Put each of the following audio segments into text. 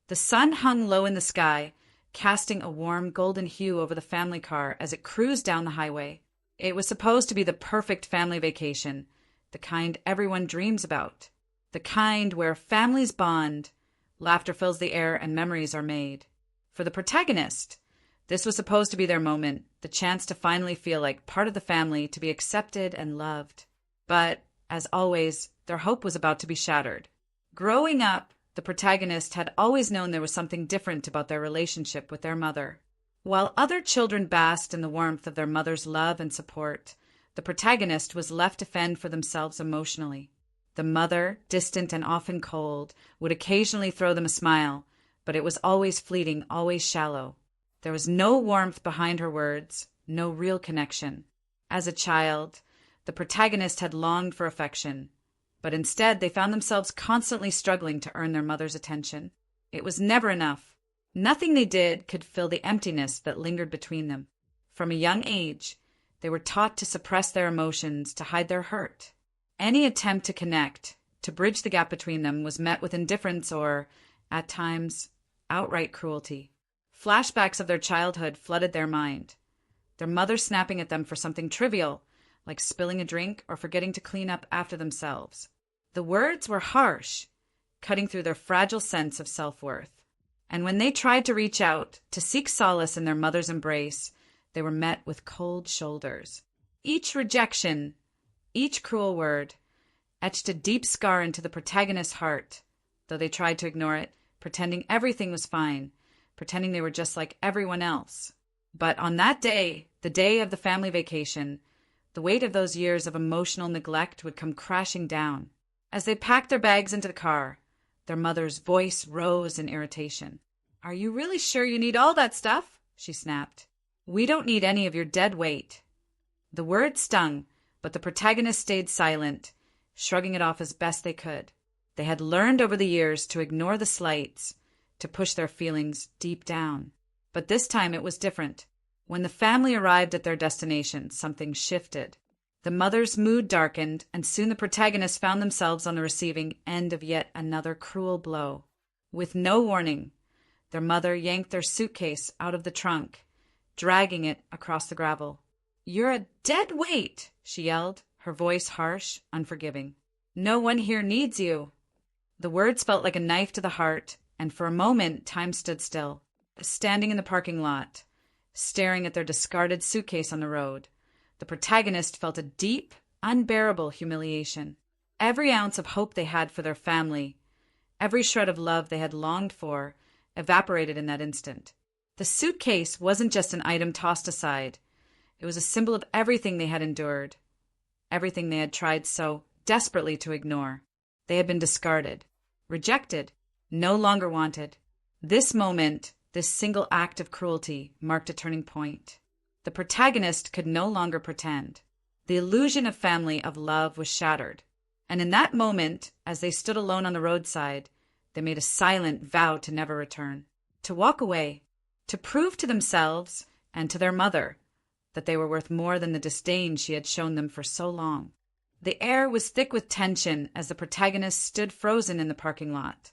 The sun hung low in the sky, casting a warm golden hue over the family car as it cruised down the highway. It was supposed to be the perfect family vacation, the kind everyone dreams about, the kind where families bond, laughter fills the air, and memories are made. For the protagonist, this was supposed to be their moment, the chance to finally feel like part of the family, to be accepted and loved. But, as always, their hope was about to be shattered. Growing up, the protagonist had always known there was something different about their relationship with their mother. While other children basked in the warmth of their mother's love and support, the protagonist was left to fend for themselves emotionally. The mother, distant and often cold, would occasionally throw them a smile, but it was always fleeting, always shallow. There was no warmth behind her words, no real connection. As a child, the protagonist had longed for affection, but instead they found themselves constantly struggling to earn their mother's attention. It was never enough. Nothing they did could fill the emptiness that lingered between them. From a young age, they were taught to suppress their emotions, to hide their hurt. Any attempt to connect, to bridge the gap between them, was met with indifference or, at times, outright cruelty. Flashbacks of their childhood flooded their mind. Their mother snapping at them for something trivial, like spilling a drink or forgetting to clean up after themselves. The words were harsh, cutting through their fragile sense of self-worth. And when they tried to reach out, to seek solace in their mother's embrace, they were met with cold shoulders. Each rejection, each cruel word, etched a deep scar into the protagonist's heart, though they tried to ignore it, pretending everything was fine, pretending they were just like everyone else. But on that day, the day of the family vacation, the weight of those years of emotional neglect would come crashing down. As they packed their bags into the car, their mother's voice rose in irritation. "Are you really sure you need all that stuff?" she snapped. "We don't need any of your dead weight." The word stung, but the protagonist stayed silent, shrugging it off as best they could. They had learned over the years to ignore the slights, to push their feelings deep down. But this time it was different. When the family arrived at their destination, something shifted. The mother's mood darkened, and soon the protagonists found themselves on the receiving end of yet another cruel blow. With no warning, their mother yanked their suitcase out of the trunk, dragging it across the gravel. "You're a dead weight," she yelled, her voice harsh, unforgiving. "No one here needs you." The words felt like a knife to the heart, and for a moment time stood still. Standing in the parking lot, staring at their discarded suitcase on the road, the protagonist felt a deep, unbearable humiliation. Every ounce of hope they had for their family, every shred of love they had longed for, evaporated in that instant. The suitcase wasn't just an item tossed aside. It was a symbol of everything they had endured, everything they had tried so desperately to ignore. They had been discarded, rejected, no longer wanted. This moment, this single act of cruelty, marked a turning point. The protagonist could no longer pretend. The illusion of family, of love, was shattered. And in that moment, as they stood alone on the roadside, they made a silent vow to never return, to walk away, to prove to themselves and to their mother that they were worth more than the disdain she had shown them for so long. The air was thick with tension as the protagonists stood frozen in the parking lot,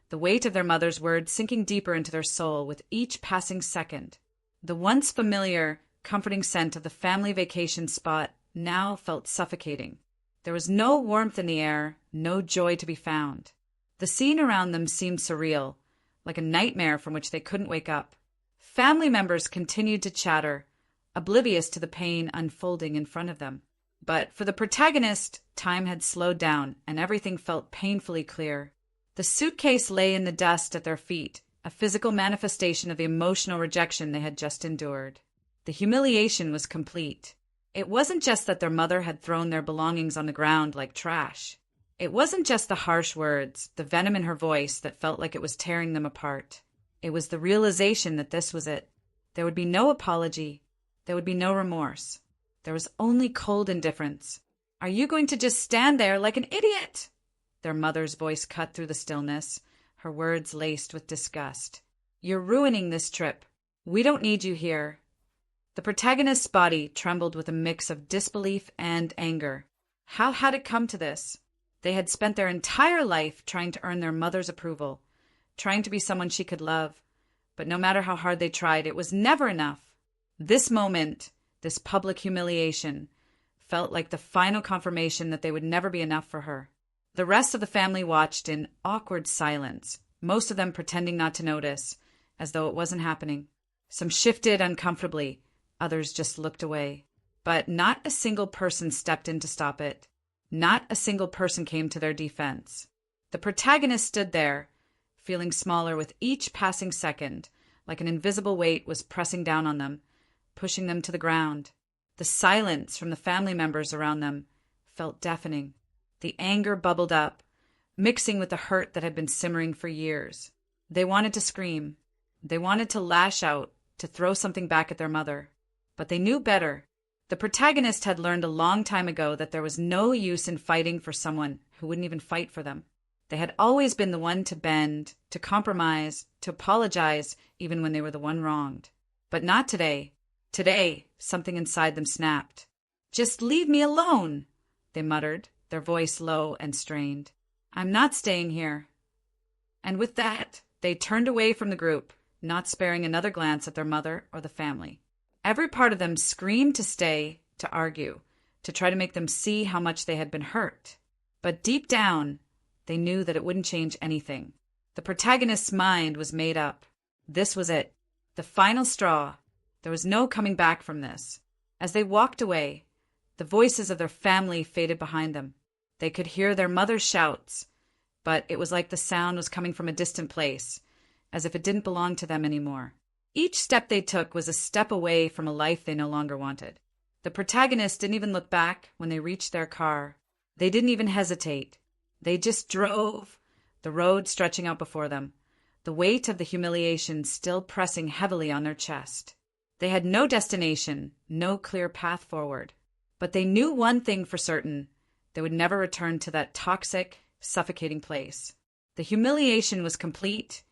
the weight of their mother's words sinking deeper into their soul with each passing second. The once familiar, comforting scent of the family vacation spot now felt suffocating. There was no warmth in the air, no joy to be found. The scene around them seemed surreal, like a nightmare from which they couldn't wake up. Family members continued to chatter, oblivious to the pain unfolding in front of them. But for the protagonist, time had slowed down, and everything felt painfully clear. The suitcase lay in the dust at their feet, a physical manifestation of the emotional rejection they had just endured. The humiliation was complete. It wasn't just that their mother had thrown their belongings on the ground like trash. It wasn't just the harsh words, the venom in her voice that felt like it was tearing them apart. It was the realization that this was it. There would be no apology. There would be no remorse. There was only cold indifference. "Are you going to just stand there like an idiot?" Their mother's voice cut through the stillness, her words laced with disgust. "You're ruining this trip. We don't need you here." The protagonist's body trembled with a mix of disbelief and anger. How had it come to this? They had spent their entire life trying to earn their mother's approval, trying to be someone she could love. But no matter how hard they tried, it was never enough. This moment, this public humiliation, felt like the final confirmation that they would never be enough for her. The rest of the family watched in awkward silence, most of them pretending not to notice, as though it wasn't happening. Some shifted uncomfortably, others just looked away. But not a single person stepped in to stop it. Not a single person came to their defense. The protagonist stood there, feeling smaller with each passing second, like an invisible weight was pressing down on them, pushing them to the ground. The silence from the family members around them felt deafening. The anger bubbled up, mixing with the hurt that had been simmering for years. They wanted to scream. They wanted to lash out, to throw something back at their mother. But they knew better. The protagonist had learned a long time ago that there was no use in fighting for someone who wouldn't even fight for them. They had always been the one to bend, to compromise, to apologize, even when they were the one wronged. But not today. Today, something inside them snapped. "Just leave me alone," they muttered, their voice low and strained. "I'm not staying here." And with that, they turned away from the group, not sparing another glance at their mother or the family. Every part of them screamed to stay, to argue, to try to make them see how much they had been hurt. But deep down, they knew that it wouldn't change anything. The protagonist's mind was made up. This was it, the final straw. There was no coming back from this. As they walked away, the voices of their family faded behind them. They could hear their mother's shouts, but it was like the sound was coming from a distant place, as if it didn't belong to them anymore. Each step they took was a step away from a life they no longer wanted. The protagonist didn't even look back when they reached their car. They didn't even hesitate. They just drove, the road stretching out before them, the weight of the humiliation still pressing heavily on their chest. They had no destination, no clear path forward. But they knew one thing for certain: they would never return to that toxic, suffocating place. The humiliation was complete,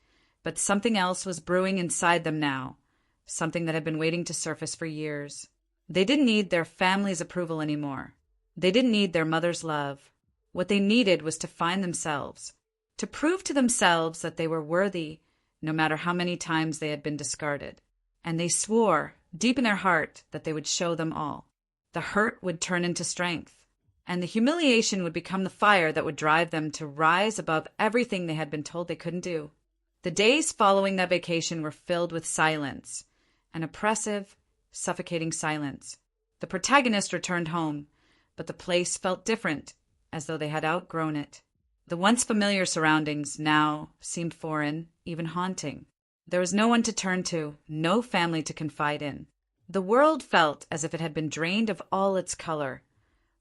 but something else was brewing inside them now, something that had been waiting to surface for years. They didn't need their family's approval anymore. They didn't need their mother's love. What they needed was to find themselves, to prove to themselves that they were worthy, no matter how many times they had been discarded. And they swore, deep in their heart, that they would show them all. The hurt would turn into strength, and the humiliation would become the fire that would drive them to rise above everything they had been told they couldn't do. The days following that vacation were filled with silence, an oppressive, suffocating silence. The protagonist returned home, but the place felt different, as though they had outgrown it. The once familiar surroundings now seemed foreign, even haunting. There was no one to turn to, no family to confide in. The world felt as if it had been drained of all its color,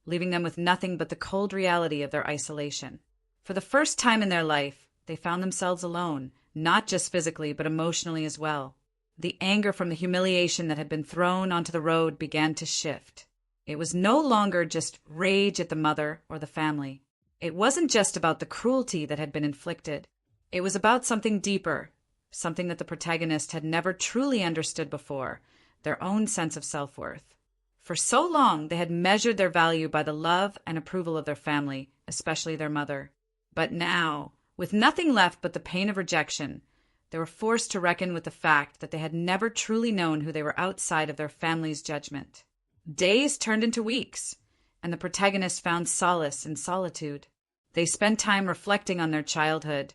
leaving them with nothing but the cold reality of their isolation. For the first time in their life, they found themselves alone, not just physically, but emotionally as well. The anger from the humiliation that had been thrown onto the road began to shift. It was no longer just rage at the mother or the family. It wasn't just about the cruelty that had been inflicted. It was about something deeper, something that the protagonist had never truly understood before, their own sense of self-worth. For so long, they had measured their value by the love and approval of their family, especially their mother. But now, with nothing left but the pain of rejection, they were forced to reckon with the fact that they had never truly known who they were outside of their family's judgment. Days turned into weeks, and the protagonist found solace in solitude. They spent time reflecting on their childhood,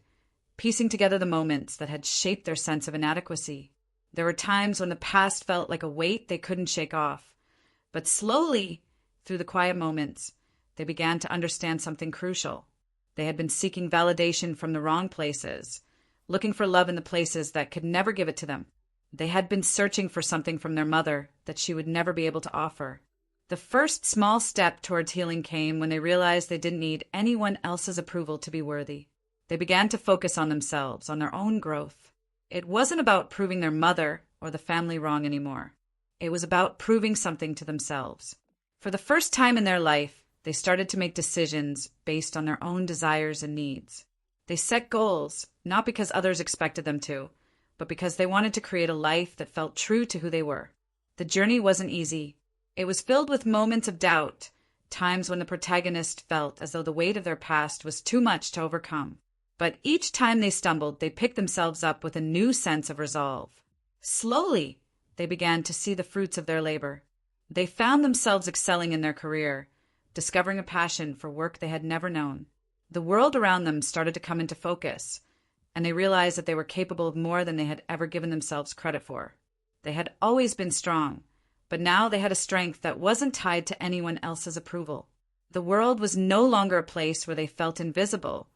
piecing together the moments that had shaped their sense of inadequacy. There were times when the past felt like a weight they couldn't shake off. But slowly, through the quiet moments, they began to understand something crucial. They had been seeking validation from the wrong places, looking for love in the places that could never give it to them. They had been searching for something from their mother that she would never be able to offer. The first small step towards healing came when they realized they didn't need anyone else's approval to be worthy. They began to focus on themselves, on their own growth. It wasn't about proving their mother or the family wrong anymore. It was about proving something to themselves. For the first time in their life, they started to make decisions based on their own desires and needs. They set goals, not because others expected them to, but because they wanted to create a life that felt true to who they were. The journey wasn't easy. It was filled with moments of doubt, times when the protagonist felt as though the weight of their past was too much to overcome. But each time they stumbled, they picked themselves up with a new sense of resolve. Slowly, they began to see the fruits of their labor. They found themselves excelling in their career, discovering a passion for work they had never known. The world around them started to come into focus, and they realized that they were capable of more than they had ever given themselves credit for. They had always been strong, but now they had a strength that wasn't tied to anyone else's approval. The world was no longer a place where they felt invisible,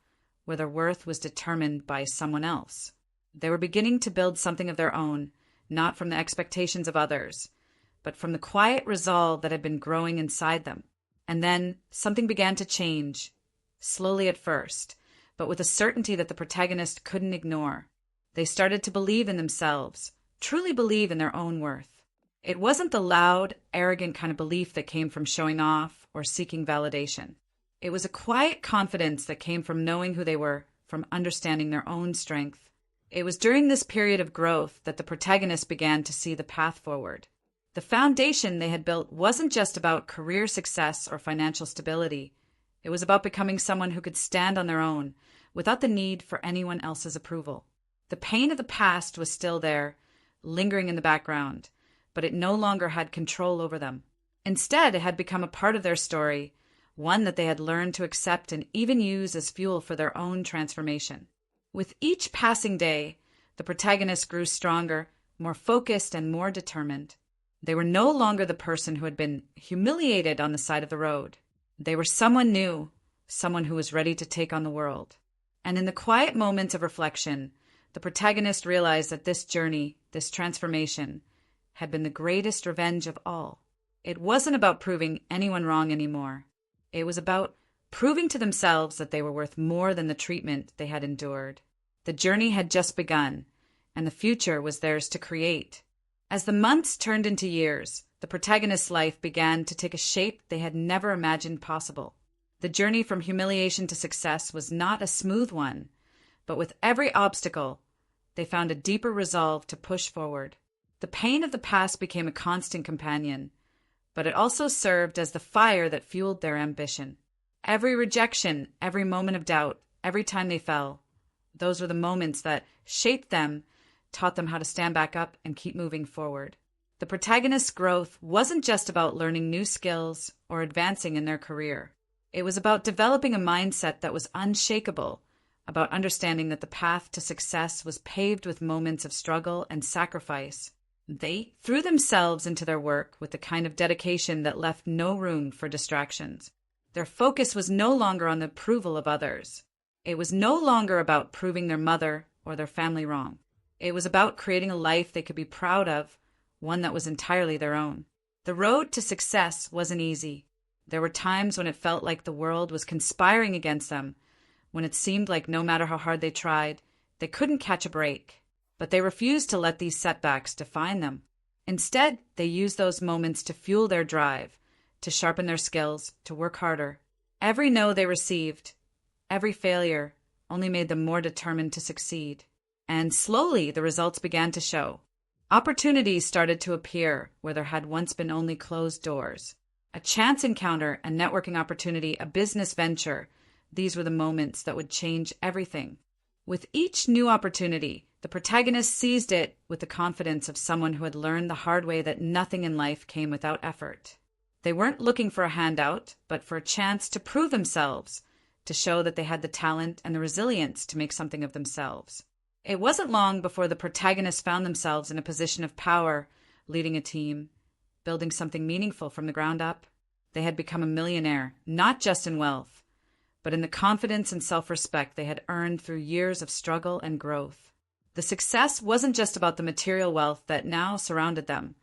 where their worth was determined by someone else. They were beginning to build something of their own, not from the expectations of others, but from the quiet resolve that had been growing inside them. And then something began to change, slowly at first, but with a certainty that the protagonist couldn't ignore. They started to believe in themselves, truly believe in their own worth. It wasn't the loud, arrogant kind of belief that came from showing off or seeking validation. It was a quiet confidence that came from knowing who they were, from understanding their own strength. It was during this period of growth that the protagonist began to see the path forward. The foundation they had built wasn't just about career success or financial stability. It was about becoming someone who could stand on their own, without the need for anyone else's approval. The pain of the past was still there, lingering in the background, but it no longer had control over them. Instead, it had become a part of their story, one that they had learned to accept and even use as fuel for their own transformation. With each passing day, the protagonist grew stronger, more focused, and more determined. They were no longer the person who had been humiliated on the side of the road. They were someone new, someone who was ready to take on the world. And in the quiet moments of reflection, the protagonist realized that this journey, this transformation, had been the greatest revenge of all. It wasn't about proving anyone wrong anymore. It was about proving to themselves that they were worth more than the treatment they had endured. The journey had just begun, and the future was theirs to create. As the months turned into years, the protagonist's life began to take a shape they had never imagined possible. The journey from humiliation to success was not a smooth one, but with every obstacle, they found a deeper resolve to push forward. The pain of the past became a constant companion, but it also served as the fire that fueled their ambition. Every rejection, every moment of doubt, every time they fell, those were the moments that shaped them, taught them how to stand back up and keep moving forward. The protagonist's growth wasn't just about learning new skills or advancing in their career. It was about developing a mindset that was unshakable, about understanding that the path to success was paved with moments of struggle and sacrifice. They threw themselves into their work with the kind of dedication that left no room for distractions. Their focus was no longer on the approval of others. It was no longer about proving their mother or their family wrong. It was about creating a life they could be proud of, one that was entirely their own. The road to success wasn't easy. There were times when it felt like the world was conspiring against them, when it seemed like no matter how hard they tried, they couldn't catch a break. But they refused to let these setbacks define them. Instead, they used those moments to fuel their drive, to sharpen their skills, to work harder. Every no they received, every failure, only made them more determined to succeed. And slowly, the results began to show. Opportunities started to appear where there had once been only closed doors. A chance encounter, a networking opportunity, a business venture. These were the moments that would change everything. With each new opportunity, the protagonist seized it with the confidence of someone who had learned the hard way that nothing in life came without effort. They weren't looking for a handout, but for a chance to prove themselves, to show that they had the talent and the resilience to make something of themselves. It wasn't long before the protagonists found themselves in a position of power, leading a team, building something meaningful from the ground up. They had become a millionaire, not just in wealth, but in the confidence and self-respect they had earned through years of struggle and growth. The success wasn't just about the material wealth that now surrounded them,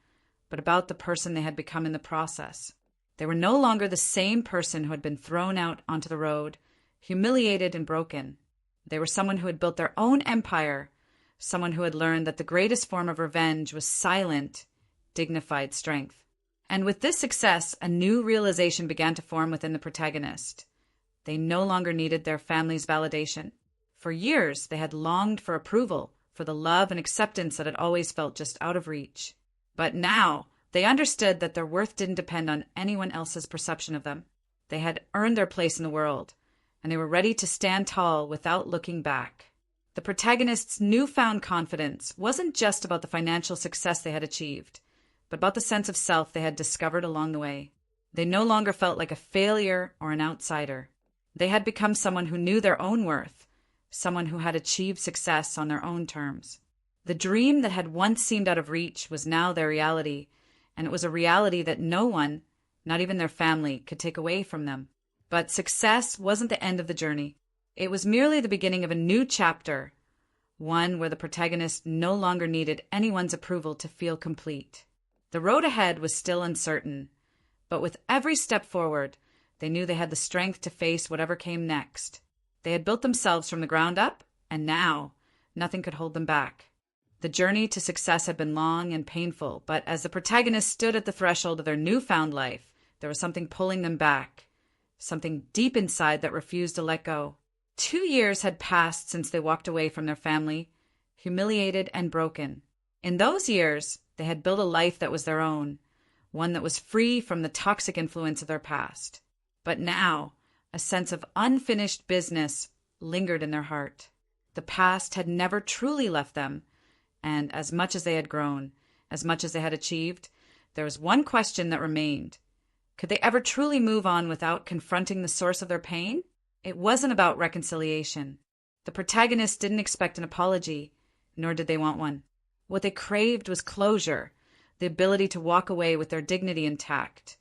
but about the person they had become in the process. They were no longer the same person who had been thrown out onto the road, humiliated and broken. They were someone who had built their own empire, someone who had learned that the greatest form of revenge was silent, dignified strength. And with this success, a new realization began to form within the protagonist. They no longer needed their family's validation. For years, they had longed for approval, for the love and acceptance that had always felt just out of reach. But now, they understood that their worth didn't depend on anyone else's perception of them. They had earned their place in the world, and they were ready to stand tall without looking back. The protagonist's newfound confidence wasn't just about the financial success they had achieved, but about the sense of self they had discovered along the way. They no longer felt like a failure or an outsider. They had become someone who knew their own worth, someone who had achieved success on their own terms. The dream that had once seemed out of reach was now their reality, and it was a reality that no one, not even their family, could take away from them. But success wasn't the end of the journey. It was merely the beginning of a new chapter, one where the protagonist no longer needed anyone's approval to feel complete. The road ahead was still uncertain, but with every step forward, they knew they had the strength to face whatever came next. They had built themselves from the ground up, and now nothing could hold them back. The journey to success had been long and painful, but as the protagonists stood at the threshold of their newfound life, there was something pulling them back, something deep inside that refused to let go. 2 years had passed since they walked away from their family, humiliated and broken. In those years, they had built a life that was their own, one that was free from the toxic influence of their past. But now, a sense of unfinished business lingered in their heart. The past had never truly left them, and as much as they had grown, as much as they had achieved, there was one question that remained. Could they ever truly move on without confronting the source of their pain? It wasn't about reconciliation. The protagonists didn't expect an apology, nor did they want one. What they craved was closure, the ability to walk away with their dignity intact,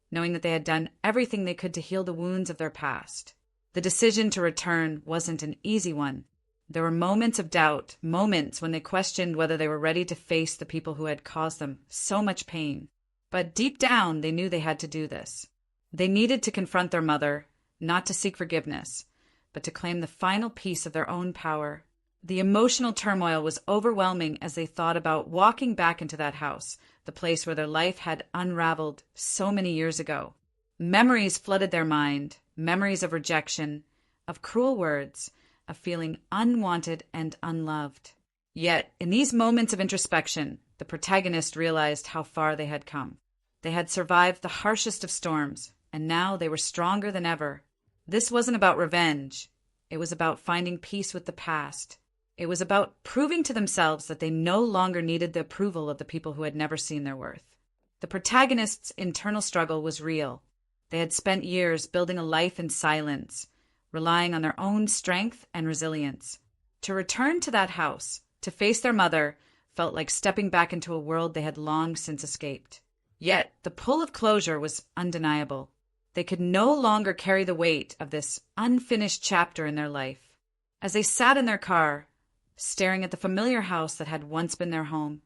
knowing that they had done everything they could to heal the wounds of their past. The decision to return wasn't an easy one. There were moments of doubt, moments when they questioned whether they were ready to face the people who had caused them so much pain. But deep down, they knew they had to do this. They needed to confront their mother, not to seek forgiveness, but to claim the final piece of their own power. The emotional turmoil was overwhelming as they thought about walking back into that house, the place where their life had unraveled so many years ago. Memories flooded their mind, memories of rejection, of cruel words, of feeling unwanted and unloved. Yet, in these moments of introspection, the protagonist realized how far they had come. They had survived the harshest of storms, and now they were stronger than ever. This wasn't about revenge. It was about finding peace with the past. It was about proving to themselves that they no longer needed the approval of the people who had never seen their worth. The protagonist's internal struggle was real. They had spent years building a life in silence, relying on their own strength and resilience. To return to that house, to face their mother, felt like stepping back into a world they had long since escaped. Yet the pull of closure was undeniable. They could no longer carry the weight of this unfinished chapter in their life. As they sat in their car, staring at the familiar house that had once been their home,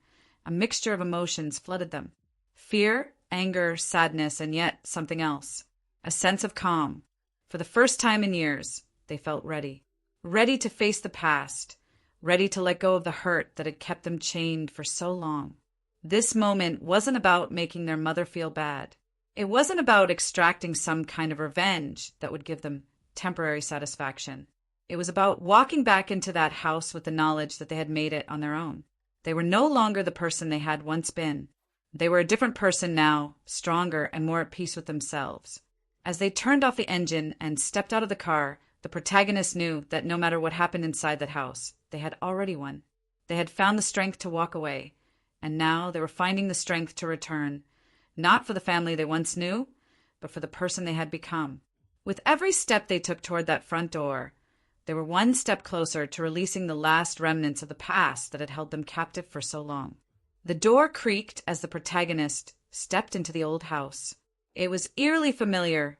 a mixture of emotions flooded them. Fear, anger, sadness, and yet something else. A sense of calm. For the first time in years, they felt ready. Ready to face the past. Ready to let go of the hurt that had kept them chained for so long. This moment wasn't about making their mother feel bad. It wasn't about extracting some kind of revenge that would give them temporary satisfaction. It was about walking back into that house with the knowledge that they had made it on their own. They were no longer the person they had once been. They were a different person now, stronger and more at peace with themselves. As they turned off the engine and stepped out of the car, the protagonist knew that no matter what happened inside that house, they had already won. They had found the strength to walk away, and now they were finding the strength to return, not for the family they once knew, but for the person they had become. With every step they took toward that front door, they were one step closer to releasing the last remnants of the past that had held them captive for so long. The door creaked as the protagonist stepped into the old house. It was eerily familiar,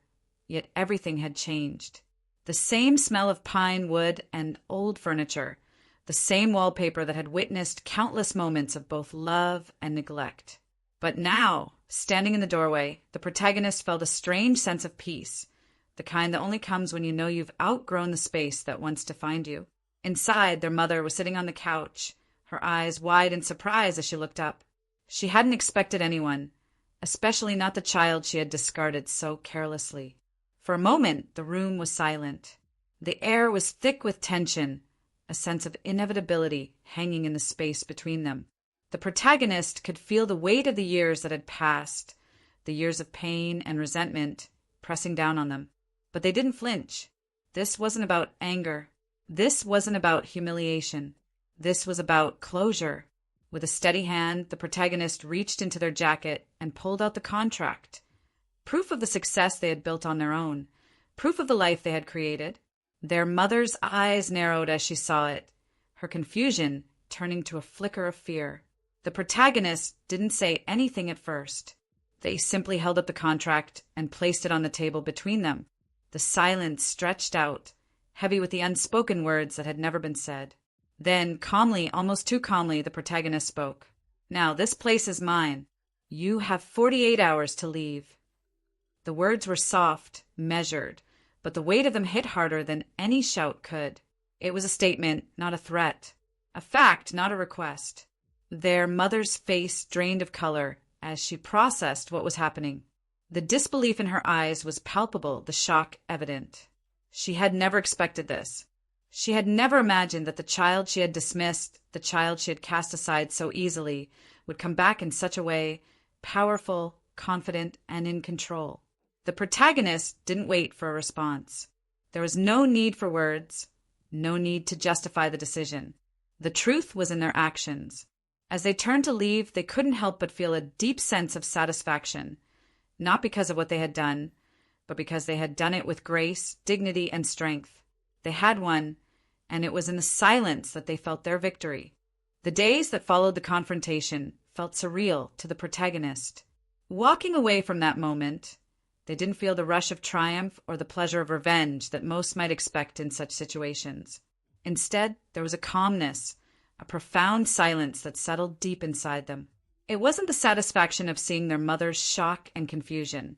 yet everything had changed. The same smell of pine wood and old furniture, the same wallpaper that had witnessed countless moments of both love and neglect. But now, standing in the doorway, the protagonist felt a strange sense of peace, the kind that only comes when you know you've outgrown the space that once defined you. Inside, their mother was sitting on the couch, her eyes wide in surprise as she looked up. She hadn't expected anyone, especially not the child she had discarded so carelessly. For a moment, the room was silent. The air was thick with tension, a sense of inevitability hanging in the space between them. The protagonist could feel the weight of the years that had passed, the years of pain and resentment, pressing down on them. But they didn't flinch. This wasn't about anger. This wasn't about humiliation. This was about closure. With a steady hand, the protagonist reached into their jacket and pulled out the contract. Proof of the success they had built on their own. Proof of the life they had created. Their mother's eyes narrowed as she saw it, her confusion turning to a flicker of fear. The protagonist didn't say anything at first. They simply held up the contract and placed it on the table between them. The silence stretched out, heavy with the unspoken words that had never been said. Then, calmly, almost too calmly, the protagonist spoke. "Now, this place is mine. You have 48 hours to leave." The words were soft, measured, but the weight of them hit harder than any shout could. It was a statement, not a threat. A fact, not a request. Their mother's face drained of color as she processed what was happening. The disbelief in her eyes was palpable, the shock evident. She had never expected this. She had never imagined that the child she had dismissed, the child she had cast aside so easily, would come back in such a way, powerful, confident, and in control. The protagonist didn't wait for a response. There was no need for words, no need to justify the decision. The truth was in their actions. As they turned to leave, they couldn't help but feel a deep sense of satisfaction, not because of what they had done, but because they had done it with grace, dignity, and strength. They had won, and it was in the silence that they felt their victory. The days that followed the confrontation felt surreal to the protagonist. Walking away from that moment, they didn't feel the rush of triumph or the pleasure of revenge that most might expect in such situations. Instead, there was a calmness, a profound silence that settled deep inside them. It wasn't the satisfaction of seeing their mother's shock and confusion,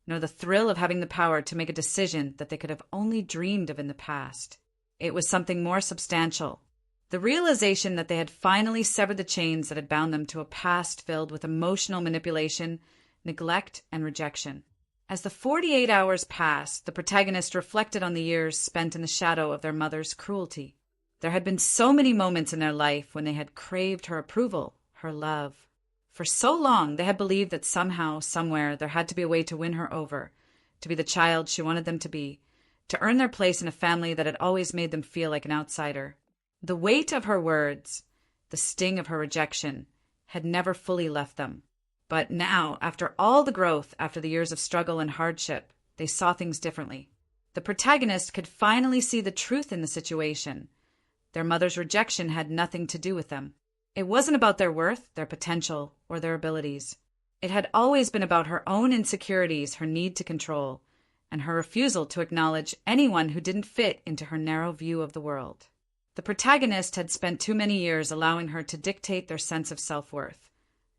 nor the thrill of having the power to make a decision that they could have only dreamed of in the past. It was something more substantial. The realization that they had finally severed the chains that had bound them to a past filled with emotional manipulation, neglect, and rejection. As the 48 hours passed, the protagonist reflected on the years spent in the shadow of their mother's cruelty. There had been so many moments in their life when they had craved her approval, her love. For so long, they had believed that somehow, somewhere, there had to be a way to win her over, to be the child she wanted them to be, to earn their place in a family that had always made them feel like an outsider. The weight of her words, the sting of her rejection, had never fully left them. But now, after all the growth, after the years of struggle and hardship, they saw things differently. The protagonist could finally see the truth in the situation. Their mother's rejection had nothing to do with them. It wasn't about their worth, their potential, or their abilities. It had always been about her own insecurities, her need to control, and her refusal to acknowledge anyone who didn't fit into her narrow view of the world. The protagonist had spent too many years allowing her to dictate their sense of self-worth.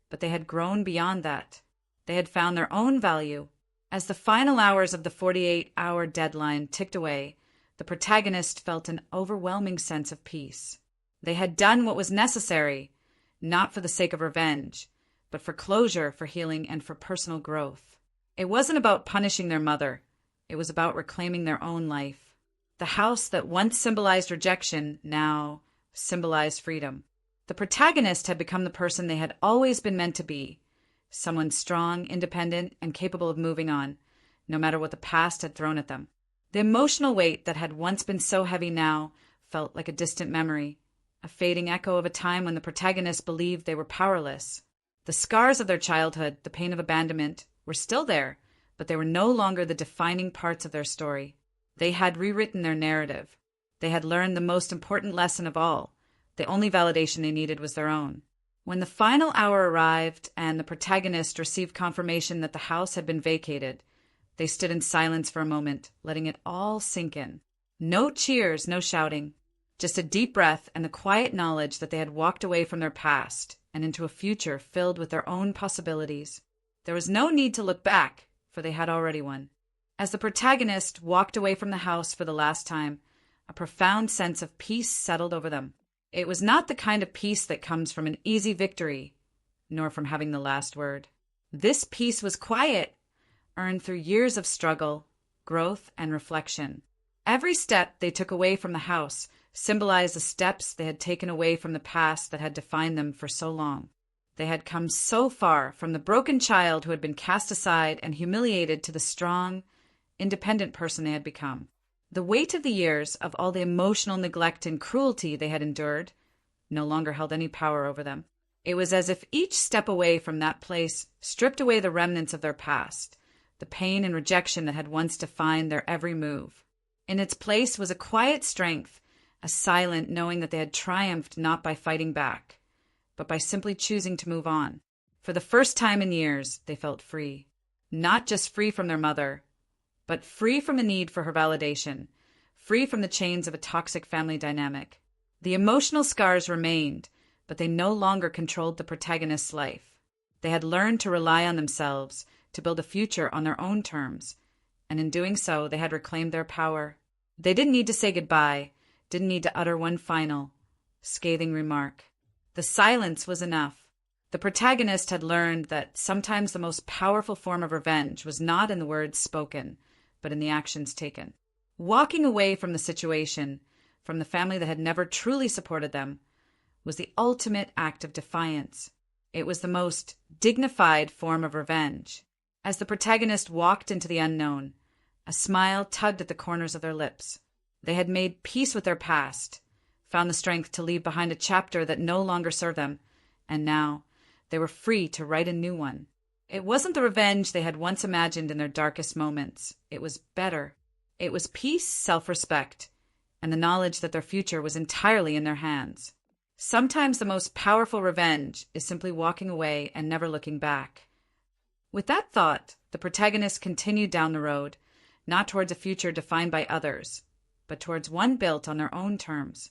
But they had grown beyond that. They had found their own value. As the final hours of the 48-hour deadline ticked away, the protagonist felt an overwhelming sense of peace. They had done what was necessary, not for the sake of revenge, but for closure, for healing, and for personal growth. It wasn't about punishing their mother. It was about reclaiming their own life. The house that once symbolized rejection now symbolized freedom. The protagonist had become the person they had always been meant to be, someone strong, independent, and capable of moving on, no matter what the past had thrown at them. The emotional weight that had once been so heavy now felt like a distant memory, a fading echo of a time when the protagonist believed they were powerless. The scars of their childhood, the pain of abandonment, were still there, but they were no longer the defining parts of their story. They had rewritten their narrative. They had learned the most important lesson of all. The only validation they needed was their own. When the final hour arrived and the protagonist received confirmation that the house had been vacated, they stood in silence for a moment, letting it all sink in. No cheers, no shouting. Just a deep breath and the quiet knowledge that they had walked away from their past and into a future filled with their own possibilities. There was no need to look back, for they had already won. As the protagonist walked away from the house for the last time, a profound sense of peace settled over them. It was not the kind of peace that comes from an easy victory, nor from having the last word. This peace was quiet, earned through years of struggle, growth, and reflection. Every step they took away from the house symbolized the steps they had taken away from the past that had defined them for so long. They had come so far from the broken child who had been cast aside and humiliated to the strong, independent person they had become. The weight of the years of all the emotional neglect and cruelty they had endured no longer held any power over them. It was as if each step away from that place stripped away the remnants of their past, the pain and rejection that had once defined their every move. In its place was a quiet strength, a silent knowing that they had triumphed not by fighting back, but by simply choosing to move on. For the first time in years, they felt free. Not just free from their mother, but free from a need for her validation, free from the chains of a toxic family dynamic. The emotional scars remained, but they no longer controlled the protagonist's life. They had learned to rely on themselves, to build a future on their own terms, and in doing so, they had reclaimed their power. They didn't need to say goodbye, didn't need to utter one final, scathing remark. The silence was enough. The protagonist had learned that sometimes the most powerful form of revenge was not in the words spoken, but in the actions taken. Walking away from the situation, from the family that had never truly supported them, was the ultimate act of defiance. It was the most dignified form of revenge. As the protagonist walked into the unknown, a smile tugged at the corners of their lips. They had made peace with their past, found the strength to leave behind a chapter that no longer served them, and now they were free to write a new one. It wasn't the revenge they had once imagined in their darkest moments. It was better. It was peace, self-respect, and the knowledge that their future was entirely in their hands. Sometimes the most powerful revenge is simply walking away and never looking back. With that thought, the protagonist continued down the road, not towards a future defined by others, but towards one built on their own terms.